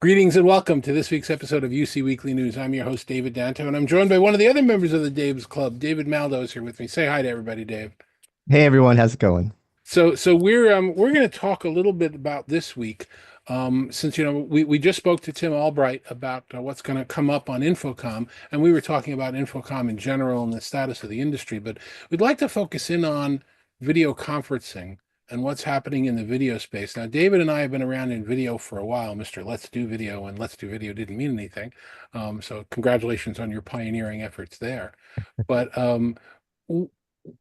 Greetings and welcome to this week's episode of UC Weekly News. I'm your host, David Danto, and I'm joined by one of the other members of the Dave's Club. David Maldow is here with me. Say hi to everybody, Dave. Hey everyone, how's it going? So we're going to talk a little bit about this week, since we just spoke to Tim Albright about what's going to come up on Infocom, and we were talking about Infocom in general and the status of the industry, but we'd like to focus in on video conferencing and what's happening in the video space. Now, David and I have been around in video for a while. Mr. Let's Do Video and Let's Do Video didn't mean anything, so congratulations on your pioneering efforts there. But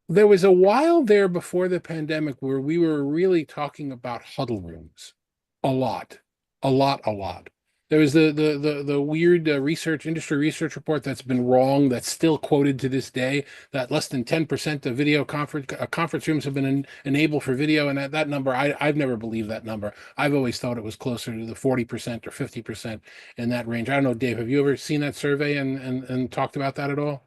there was a while there before the pandemic where we were really talking about huddle rooms a lot, a lot. There was the weird industry research report that's been wrong, that's still quoted to this day, that less than 10% of video conference rooms have been enabled for video. And that number, I've never believed that number. I've always thought it was closer to the 40% or 50% in that range. I don't know, Dave, have you ever seen that survey and talked about that at all?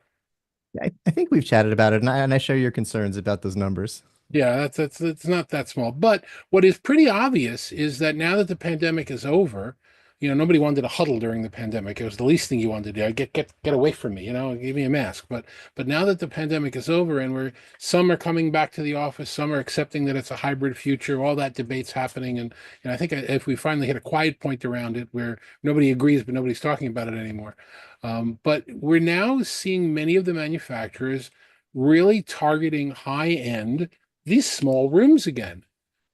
I think we've chatted about it, and I share your concerns about those numbers. Yeah, that's it's not that small. But what is pretty obvious is that now that the pandemic is over, nobody wanted to huddle during the pandemic. It was the least thing you wanted to do. Get away from me, give me a mask. But now that the pandemic is over and some are coming back to the office, some are accepting that it's a hybrid future, all that debate's happening. And I think if we finally hit a quiet point around it where nobody agrees, but nobody's talking about it anymore. But we're now seeing many of the manufacturers really targeting high end these small rooms again.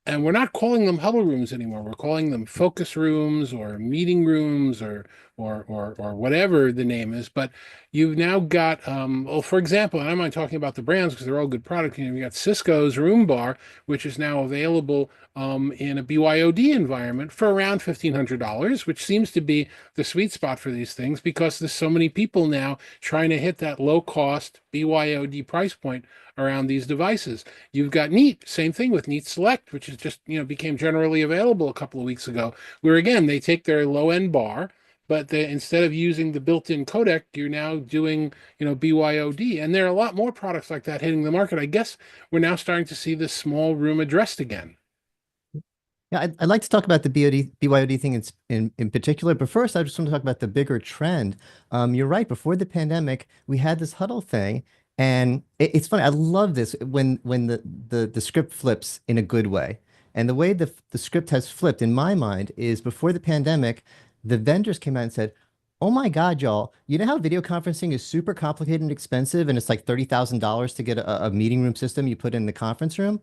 And we're not calling them huddle rooms anymore. We're calling them focus rooms or meeting rooms or whatever the name is. But you've now got well, for example, and I'm not talking about the brands because they're all good products. You got Cisco's Room Bar, which is now available in a BYOD environment for around $1,500, which seems to be the sweet spot for these things because there's so many people now trying to hit that low cost BYOD price point around these devices. You've got Neat, same thing with Neat Select, which is just, became generally available a couple of weeks ago, where again, they take their low end bar, but instead of using the built-in codec, you're now doing, BYOD. And there are a lot more products like that hitting the market. I guess we're now starting to see this small room addressed again. Yeah, I'd like to talk about the BYOD thing in particular, but first I just want to talk about the bigger trend. You're right. Before the pandemic, we had this huddle thing, and it's funny. I love this when the script flips in a good way, and the way the script has flipped in my mind is before the pandemic, the vendors came out and said, "Oh my God, y'all! You know how video conferencing is super complicated and expensive, and it's like $30,000 to get a meeting room system you put in the conference room."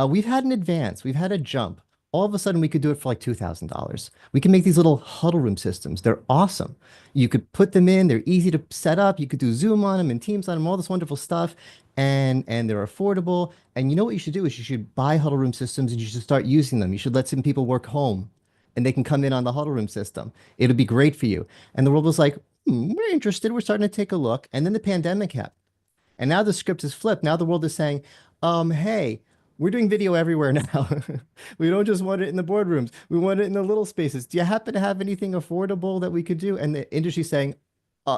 We've had an advance. We've had a jump. All of a sudden, we could do it for like $2,000. We can make these little huddle room systems. They're awesome. You could put them in. They're easy to set up. You could do Zoom on them and Teams on them, all this wonderful stuff. And they're affordable. And you know what you should do is you should buy huddle room systems and you should start using them. You should let some people work home and they can come in on the huddle room system. It'll be great for you. And the world was like, we're interested. We're starting to take a look. And then the pandemic happened. And now the script is flipped. Now the world is saying, hey, we're doing video everywhere now. We don't just want it in the boardrooms. We want it in the little spaces. Do you happen to have anything affordable that we could do? And the industry's saying,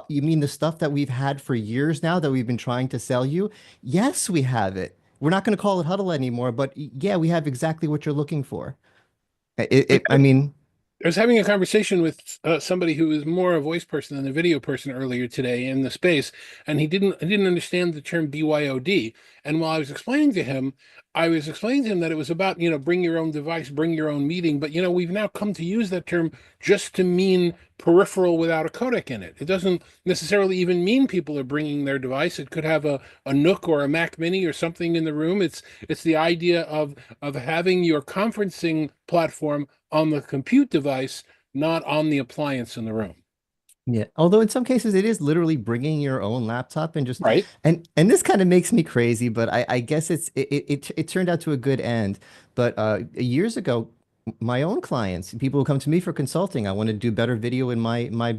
you mean the stuff that we've had for years now that we've been trying to sell you? Yes, we have it. We're not going to call it huddle anymore, but yeah, we have exactly what you're looking for. I mean, I was having a conversation with somebody who is more a voice person than a video person earlier today in the space, and he didn't understand the term BYOD. And while I was explaining to him, I was explaining to him that it was about, bring your own device, bring your own meeting. But we've now come to use that term just to mean peripheral without a codec in it. It doesn't necessarily even mean people are bringing their device. It could have a Nook or a Mac Mini or something in the room. It's the idea of having your conferencing platform on the compute device, not on the appliance in the room. yeah. Although in some cases it is literally bringing your own laptop and just Right. and this kind of makes me crazy, but I guess it turned out to a good end. But years ago, my own clients, people who come to me for consulting, I want to do better video in my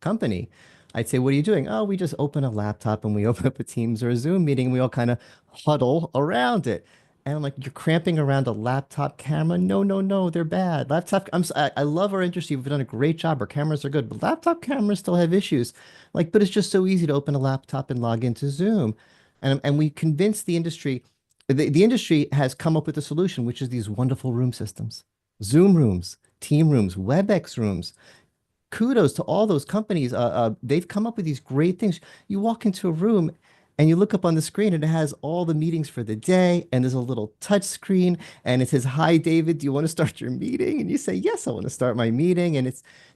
company. I'd say, "What are you doing?" "Oh, we just open a laptop and we open up a Teams or a Zoom meeting. We all kind of huddle around it." And I'm like, "You're cramping around a laptop camera? No, no, no, they're bad. Laptop, I love our industry. We've done a great job. Our cameras are good, but laptop cameras still have issues. Like, but it's just so easy to open a laptop and log into Zoom." And we convinced the industry, the industry has come up with a solution, which is these wonderful room systems, Zoom rooms. team rooms, WebEx rooms. Kudos to all those companies. They've come up with these great things. You walk into a room and you look up on the screen and it has all the meetings for the day, and there's a little touch screen and it says, "Hi, David, do you want to start your meeting?" And you say, "Yes, I want to start my meeting." And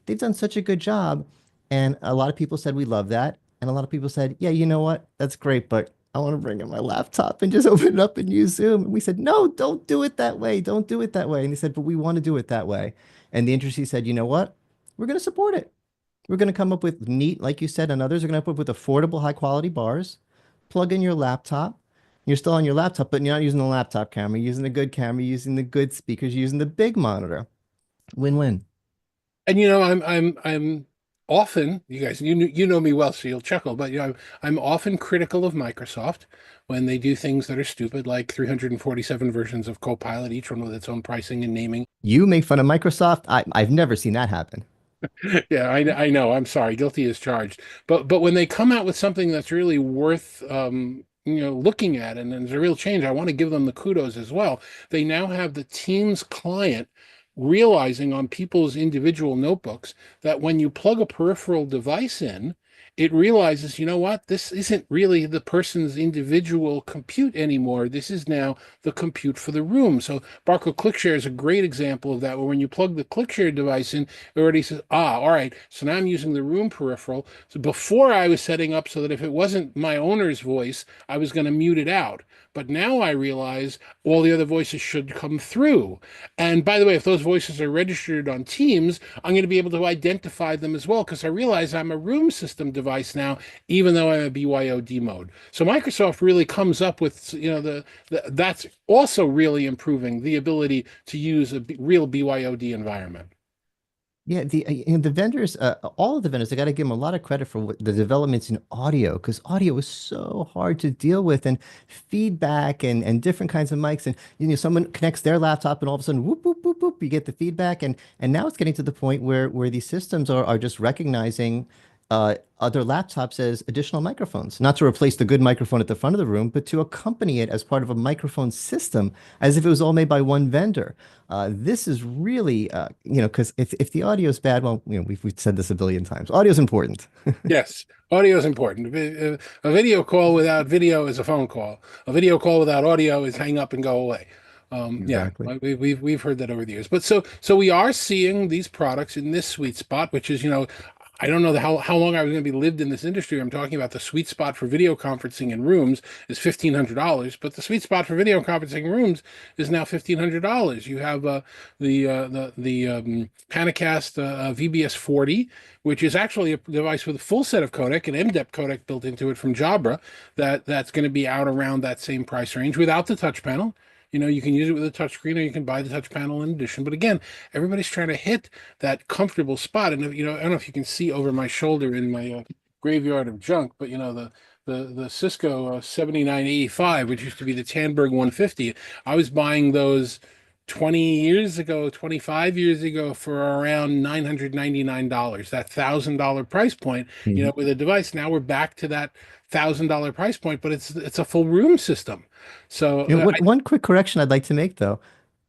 they've done such a good job. And a lot of people said, "We love that." And a lot of people said, "Yeah, you know what? That's great, but I want to bring in my laptop and just open it up and use Zoom." And we said, "No, don't do it that way. Don't do it that way." And they said, "But we want to do it that way." And the industry said, "You know what? We're going to support it. We're going to come up with neat, like you said, and others are going to come up with affordable, high quality bars. Plug in your laptop. You're still on your laptop, but you're not using the laptop camera. You're using the good camera, you're using the good speakers, you're using the big monitor. Win-win." And I'm often, you guys, you know me well, so you'll chuckle, but I'm often critical of Microsoft when they do things that are stupid, like 347 versions of Copilot, each one with its own pricing and naming. You make fun of Microsoft. I've never seen that happen. Yeah, I know. I'm sorry. Guilty as charged. But when they come out with something that's really worth looking at, and there's a real change, I want to give them the kudos as well. They now have the Teams client realizing on people's individual notebooks that when you plug a peripheral device in, it realizes, you know what, this isn't really the person's individual compute anymore. This is now the compute for the room. So Barco ClickShare is a great example of that, where when you plug the ClickShare device in, it already says, all right, so now I'm using the room peripheral. So before I was setting up so that if it wasn't my owner's voice, I was going to mute it out. But now I realize all the other voices should come through. And by the way, if those voices are registered on Teams, I'm going to be able to identify them as well, because I realize I'm a room system device now, even though I'm a BYOD mode. So Microsoft really comes up with, that's also really improving the ability to use a real BYOD environment. Yeah, the vendors, all of the vendors, I got to give them a lot of credit for the developments in audio, because audio is so hard to deal with, and feedback and different kinds of mics, and someone connects their laptop and all of a sudden whoop whoop whoop whoop, you get the feedback, and now it's getting to the point where these systems are just recognizing other laptops as additional microphones, not to replace the good microphone at the front of the room, but to accompany it as part of a microphone system, as if it was all made by one vendor. This is really, because if the audio is bad, well, we've said this a billion times. Audio is important. Yes, audio is important. A video call without video is a phone call. A video call without audio is hang up and go away. Yeah, Exactly. we've heard that over the years. But so we are seeing these products in this sweet spot, which is, I don't know how long I was going to be lived in this industry. I'm talking about the sweet spot for video conferencing in rooms is $1,500, but the sweet spot for video conferencing in rooms is now $1,500. You have the Panacast VBS 40, which is actually a device with a full set of codec, an MDEP codec built into it from Jabra, that's going to be out around that same price range without the touch panel. You can use it with a touch screen, or you can buy the touch panel in addition. But again, everybody's trying to hit that comfortable spot. And I don't know if you can see over my shoulder in my graveyard of junk, but the Cisco 7985, which used to be the Tandberg 150, I was buying those 20 years ago, 25 years ago for around $999, that $1,000 price point, with a device. Now we're back to that $1,000 price point, but it's a full room system. So One quick correction I'd like to make, though.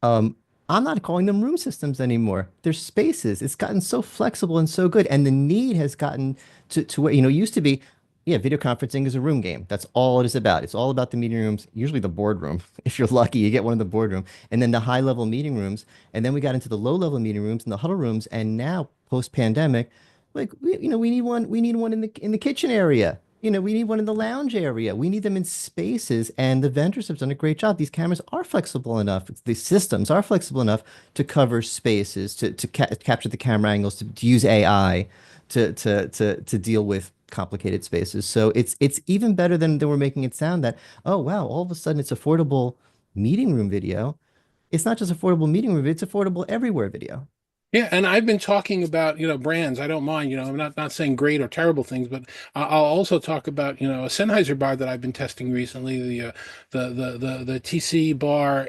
Um, I'm not calling them room systems anymore. They're spaces. It's gotten so flexible and so good. And the need has gotten to where, it used to be, yeah, video conferencing is a room game. That's all it is about. It's all about the meeting rooms, usually the boardroom. If you're lucky, you get one in the boardroom. And then the high level meeting rooms. And then we got into the low level meeting rooms and the huddle rooms. And now, post pandemic, like we need one in the kitchen area. We need one in the lounge area. We need them in spaces, and the vendors have done a great job. These cameras are flexible enough. The systems are flexible enough to cover spaces, to capture the camera angles, to use AI to deal with complicated spaces. So it's even better than we're making it sound that, oh wow, all of a sudden it's affordable meeting room video. It's not just affordable meeting room, it's affordable everywhere video. yeah, and I've been talking about, brands. I don't mind, I'm not saying great or terrible things, but I'll also talk about, a Sennheiser bar that I've been testing recently, the TC bar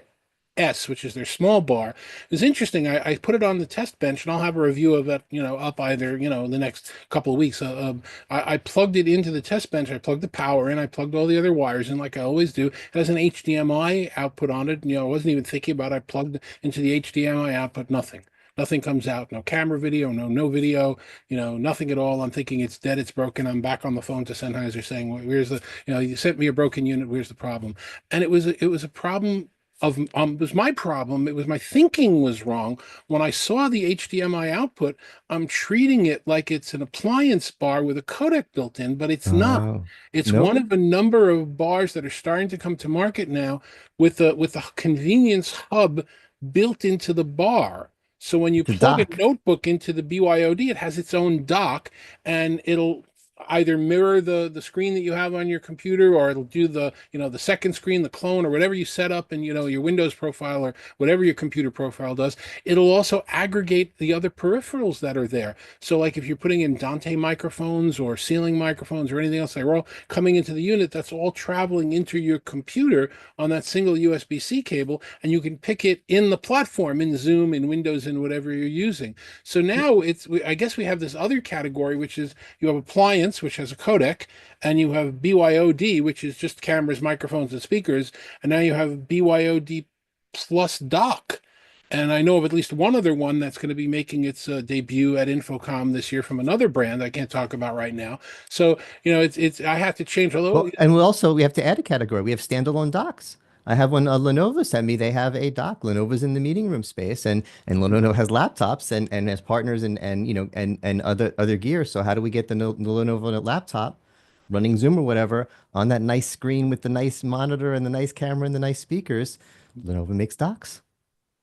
S, which is their small bar. It's interesting. I put it on the test bench, and I'll have a review of it, up either, the next couple of weeks. I plugged it into the test bench. I plugged the power in. I plugged all the other wires in, like I always do. It has an HDMI output on it. I wasn't even thinking about it. I plugged into the HDMI output, nothing. Nothing comes out. No camera video, no video, nothing at all. I'm thinking it's dead, it's broken. I'm back on the phone to Sennheiser saying, "Where's the, you sent me a broken unit. Where's the problem?" And it was a problem of it was my problem. It was my thinking was wrong. When I saw the HDMI output, I'm treating it like it's an appliance bar with a codec built in, but it's not. Oh, It's one nope. of a number of bars that are starting to come to market now with a convenience hub built into the bar. So when you The plug a dock. notebook into the BYOD, it has its own dock, and it'll either mirror the screen that you have on your computer, or it'll do the second screen, the clone, or whatever you set up in your Windows profile, or whatever your computer profile does. It'll also aggregate the other peripherals that are there. So like if you're putting in Dante microphones or ceiling microphones or anything else, they're all coming into the unit. That's all traveling into your computer on that single USB-C cable, and you can pick it in the platform, in Zoom, in Windows, in whatever you're using. So now I guess we have this other category, which is you have appliance, which has a codec, and you have BYOD, which is just cameras, microphones, and speakers, and now you have BYOD plus dock. And I know of at least one other one that's going to be making its debut at Infocom this year from another brand I can't talk about right now. So, it's I have to change. Although, Well, and we have to add a category. We have standalone docks. I have one. Lenovo sent me. They have a dock. Lenovo's in the meeting room space, and Lenovo has laptops and has partners and other gear. So how do we get the Lenovo laptop running Zoom or whatever on that nice screen with the nice monitor and the nice camera and the nice speakers? Lenovo makes docks.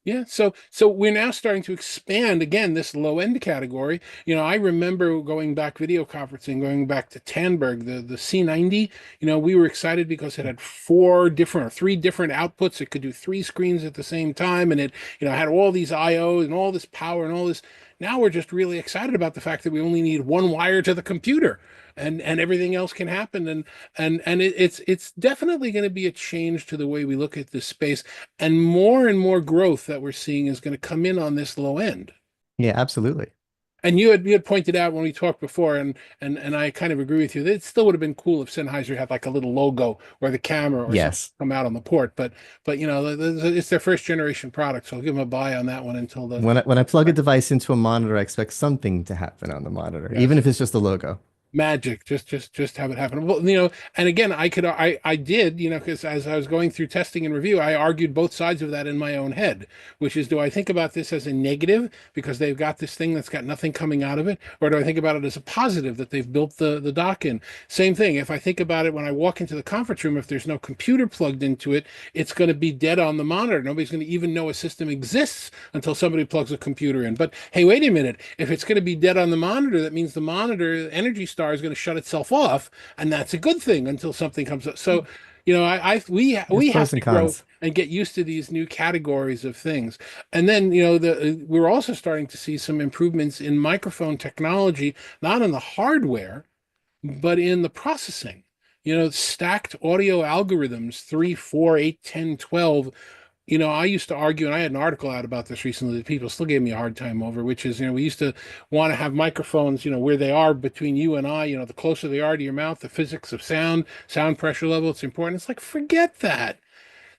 yeah, so we're now starting to expand again this low end category. I remember going back video conferencing, going back to Tandberg, the C90. We were excited because it had three different outputs. It could do three screens at the same time, and it had all these I/O and all this power and all this. Now we're just really excited about the fact that we only need one wire to the computer, and everything else can happen. And it's definitely going to be a change to the way we look at this space, and more growth that we're seeing is going to come in on this low end. Yeah, absolutely. And you had pointed out when we talked before, and I kind of agree with you, that it still would have been cool if Sennheiser had like a little logo or the camera or something Yes. come out on the port. But it's their first generation product, so I'll give them a buy on that one until the When I plug a device into a monitor, I expect something to happen on the monitor, even yes. if it's just a logo. Magic, just have it happen. Well, and again, I did, because as I was going through testing and review, I argued both sides of that in my own head, which is, do I think about this as a negative because they've got this thing that's got nothing coming out of it, or do I think about it as a positive that they've built the dock in? Same thing. If I think about it when I walk into the conference room, if there's no computer plugged into it, it's going to be dead on the monitor. Nobody's going to even know a system exists until somebody plugs a computer in. But hey, wait a minute. If it's going to be dead on the monitor, that means the monitor Energy Star is going to shut itself off, and that's a good thing until something comes up. So, There's we pros have and to grow cons. and get used to these new categories of things. And then, we're also starting to see some improvements in microphone technology, not in the hardware, but in the processing. Stacked audio algorithms, 3, 4, 8, 10, 12. I used to argue, and I had an article out about this recently that people still gave me a hard time over, which is, we used to want to have microphones, where they are between you and I, the closer they are to your mouth, the physics of sound pressure level, it's important. It's like, forget that.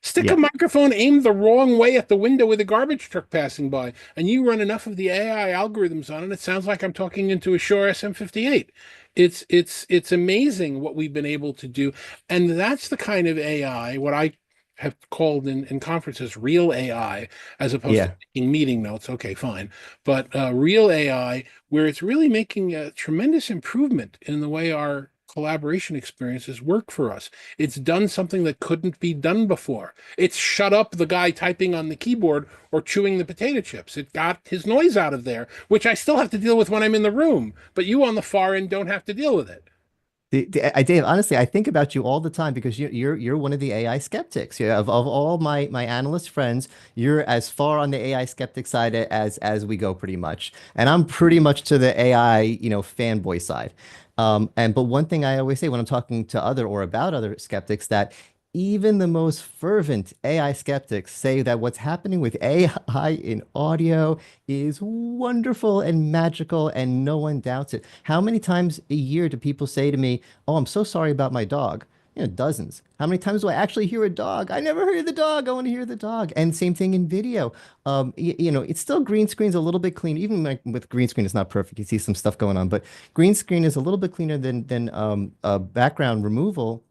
Stick a Yeah. microphone aimed the wrong way at the window with a garbage truck passing by, and you run enough of the AI algorithms on it. It sounds like I'm talking into a Shure SM58. It's amazing what we've been able to do, and that's the kind of AI, what I have called in conferences real AI, as opposed to Yeah. taking meeting notes. Okay, fine, but real AI, where it's really making a tremendous improvement in the way our collaboration experiences work for us. It's done something that couldn't be done before. It's shut up the guy typing on the keyboard or chewing the potato chips. It got his noise out of there, which I still have to deal with when I'm in the room, but you on the far end don't have to deal with it. Dave, honestly, I think about you all the time because you're one of the AI skeptics. Yeah, of all my analyst friends, you're as far on the AI skeptic side as we go, pretty much. And I'm pretty much to the AI, fanboy side. But one thing I always say when I'm talking to other or about other skeptics, that even the most fervent AI skeptics say that what's happening with AI in audio is wonderful and magical, and no one doubts it. How many times a year do people say to me, "Oh, I'm so sorry about my dog"? Dozens. How many times do I actually hear a dog? I never heard the dog. I want to hear the dog. And same thing in video. It's still green screen's a little bit clean. Even like with green screen, it's not perfect. You see some stuff going on, but green screen is a little bit cleaner than background removal.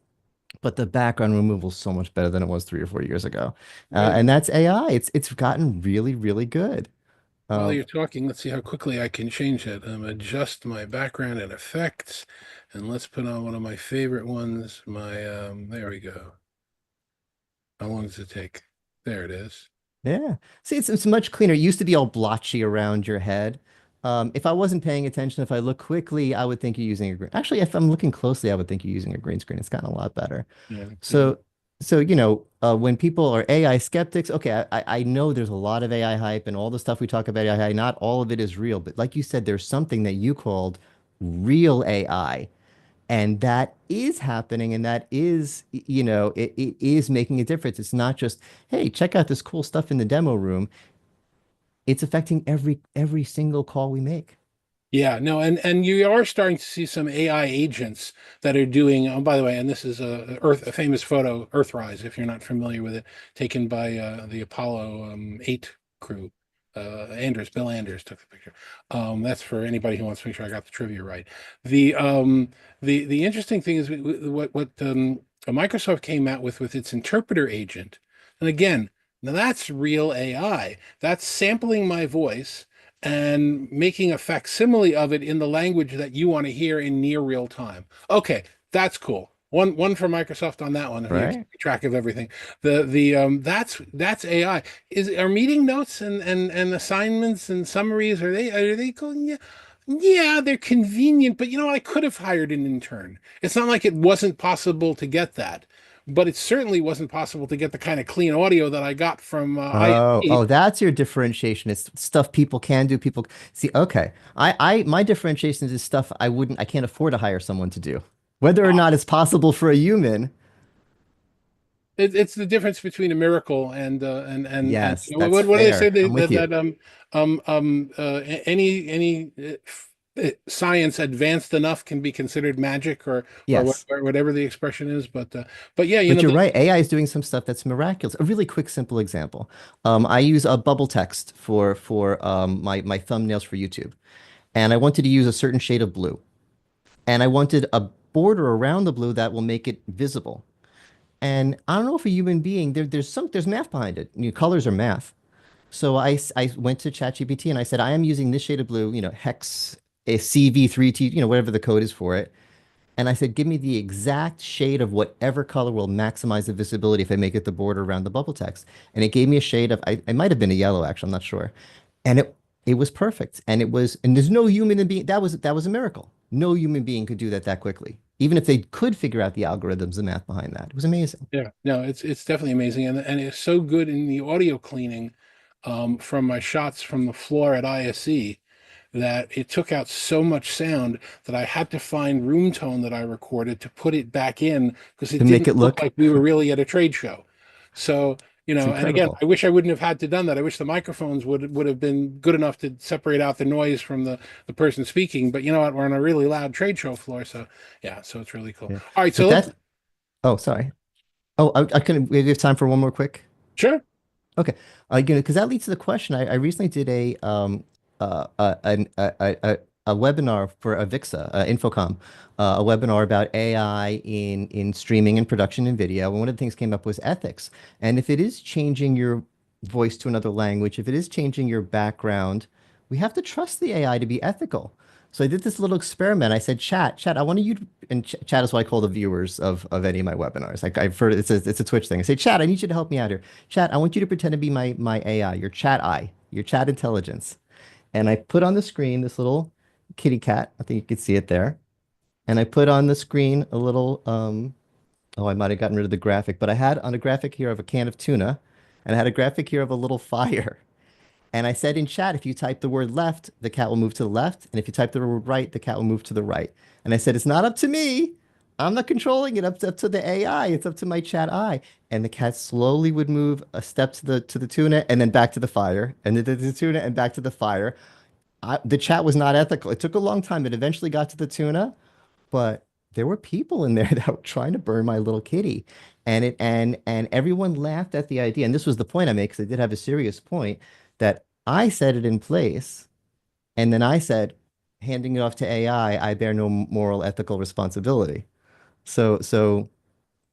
But the background removal is so much better than it was 3 or 4 years ago. Right. And that's AI. It's gotten really, really good. While Um, you're talking, let's see how quickly I can change it. Adjust my background and effects, and let's put on one of my favorite ones. There we go. How long does it take? There it is. Yeah. See, it's much cleaner. It used to be all blotchy around your head. If I wasn't paying attention, if I look quickly, I would think you're using a green. Actually, if I'm looking closely, I would think you're using a green screen. It's gotten a lot better. Yeah, yeah. So, when people are AI skeptics, okay, I know there's a lot of AI hype and all the stuff we talk about AI. Not all of it is real, but like you said, there's something that you called real AI. And that is happening, and that is, it is making a difference. It's not just, hey, check out this cool stuff in the demo room. It's affecting every single call we make. Yeah, no, and you are starting to see some AI agents that are doing. Oh, by the way, and this is a famous photo, Earthrise, if you're not familiar with it, taken by the Apollo 8 crew. Bill Anders took the picture. That's for anybody who wants to make sure I got the trivia right. The interesting thing is what Microsoft came out with its interpreter agent, and again, now that's real AI. That's sampling my voice and making a facsimile of it in the language that you want to hear in near real time. Okay, that's cool. One for Microsoft on that one. If you keep Right? track of everything. That's AI. Are meeting notes and assignments and summaries, are they going? Yeah. Yeah, they're convenient, but I could have hired an intern. It's not like it wasn't possible to get that, but it certainly wasn't possible to get the kind of clean audio that I got from Oh, ISP. that's your differentiation. It's stuff people can do. People see, okay. My differentiation is stuff I can't afford to hire someone to do. Whether or not it's possible for a human, It's the difference between a miracle and yes, that's what do they say fair. I'm with you. any science advanced enough can be considered magic Yes. or whatever the expression is, but yeah, But you're right. AI is doing some stuff that's miraculous. A really quick, simple example. I use a bubble text for my thumbnails for YouTube, and I wanted to use a certain shade of blue, and I wanted a border around the blue that will make it visible. And I don't know if a human being there's math behind it. Colors are math. So I went to ChatGPT and I said I am using this shade of blue, hex a CV3T, whatever the code is for it. And I said, give me the exact shade of whatever color will maximize the visibility if I make it the border around the bubble text. And it gave me a shade of, it might have been a yellow, actually, I'm not sure. And it was perfect. And there's no human being, that was a miracle. No human being could do that quickly. Even if they could figure out the algorithms, the math behind that. It was amazing. yeah, no, it's definitely amazing, and it's so good in the audio cleaning from my shots from the floor at ISE that it took out so much sound that I had to find room tone that I recorded to put it back in because To it make didn't it look look, like we were really at a trade show. So, it's and again, incredible. I wish I wouldn't have had to done that. I wish the microphones would have been good enough to separate out the noise from the person speaking. But you know what? We're on a really loud trade show floor, so yeah, so it's really cool. Yeah. All right, But so let's oh, sorry. Oh, I couldn't, we have time for one more quick. sure. Okay, because that leads to the question. I recently did a webinar for Avixa, Infocom, a webinar about AI in streaming and production and video. And one of the things came up was ethics. And if it is changing your voice to another language, if it is changing your background, we have to trust the AI to be ethical. So I did this little experiment. I said, chat, I want you to, and chat is what I call the viewers of any of my webinars. Like I've heard it's a Twitch thing. I say, chat, I need you to help me out here. Chat, I want you to pretend to be my AI, your chat eye, your chat intelligence. And I put on the screen this little kitty cat. I think you can see it there. And I put on the screen a little, oh, I might have gotten rid of the graphic, but I had on a graphic here of a can of tuna, and I had a graphic here of a little fire. And I said in chat, if you type the word left, the cat will move to the left. And if you type the word right, the cat will move to the right. And I said, it's not up to me. I'm not controlling it. Up to the AI. It's up to my chat eye. And the cat slowly would move a step to the tuna and then back to the fire. And then to the tuna and back to the fire. The chat was not ethical. It took a long time. It eventually got to the tuna, but there were people in there that were trying to burn my little kitty. And everyone laughed at the idea. And this was the point I made, because I did have a serious point, that I set it in place. And then I said, handing it off to AI, I bear no moral ethical responsibility. So,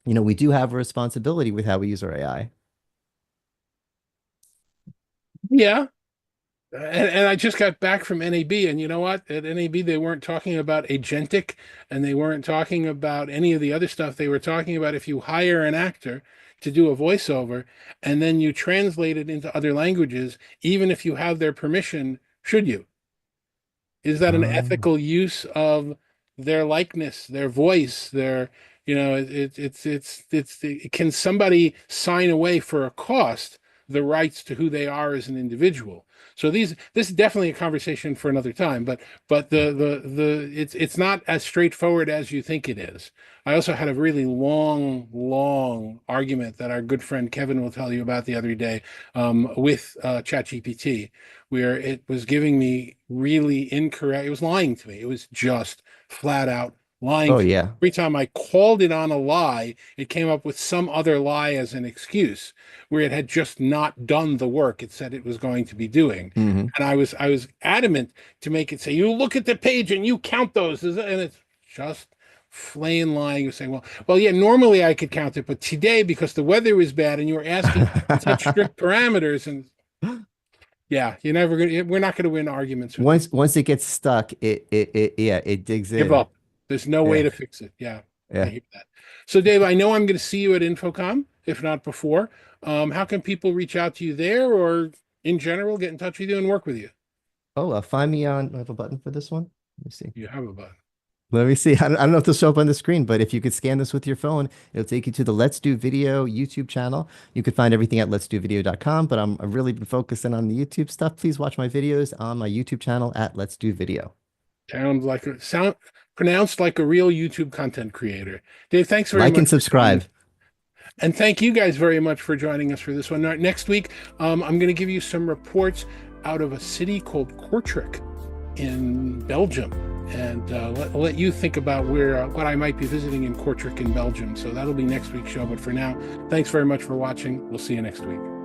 we do have a responsibility with how we use our AI. Yeah. And I just got back from NAB, and you know what? At NAB, they weren't talking about agentic, and they weren't talking about any of the other stuff. They were talking about if you hire an actor to do a voiceover, and then you translate it into other languages, even if you have their permission, should you? Is that an Oh. ethical use of their likeness, their voice, their, can somebody sign away for a cost the rights to who they are as an individual? So this is definitely a conversation for another time, but it's not as straightforward as you think it is. I also had a really long argument that our good friend Kevin will tell you about the other day, with ChatGPT, where it was giving me really incorrect, it was lying to me. It was just flat out lying Oh to me. yeah. Every time I called it on a lie, it came up with some other lie as an excuse, where it had just not done the work it said it was going to be doing. Hmm. And I was adamant to make it say, you look at the page and you count those. And it's just plain lying. You're saying, well, yeah, normally I could count it, but today, because the weather was bad and you were asking such strict parameters, and yeah, we're not gonna win arguments with it. Once it gets stuck, yeah, it digs Give in. up. There's no way Yeah. to fix it. Yeah, I Yeah. hear that. So, Dave, I know I'm going to see you at Infocom, if not before. How can people reach out to you there, or in general get in touch with you and work with you? Oh, find me on, do I have a button for this one? Let me see. You have a button. Let me see. I don't know if this will show up on the screen, but if you could scan this with your phone, it'll take you to the Let's Do Video YouTube channel. You could find everything at letsdovideo.com, but I've really been focusing on the YouTube stuff. Please watch my videos on my YouTube channel at Let's Do Video. Sound pronounced like a real YouTube content creator. Dave, thanks very Like much and for joining subscribe. us. And thank you guys very much for joining us for this one. Next week, I'm going to give you some reports out of a city called Kortrijk in Belgium, and let you think about what I might be visiting in Kortrijk in Belgium. So that'll be next week's show. But for now, thanks very much for watching. We'll see you next week.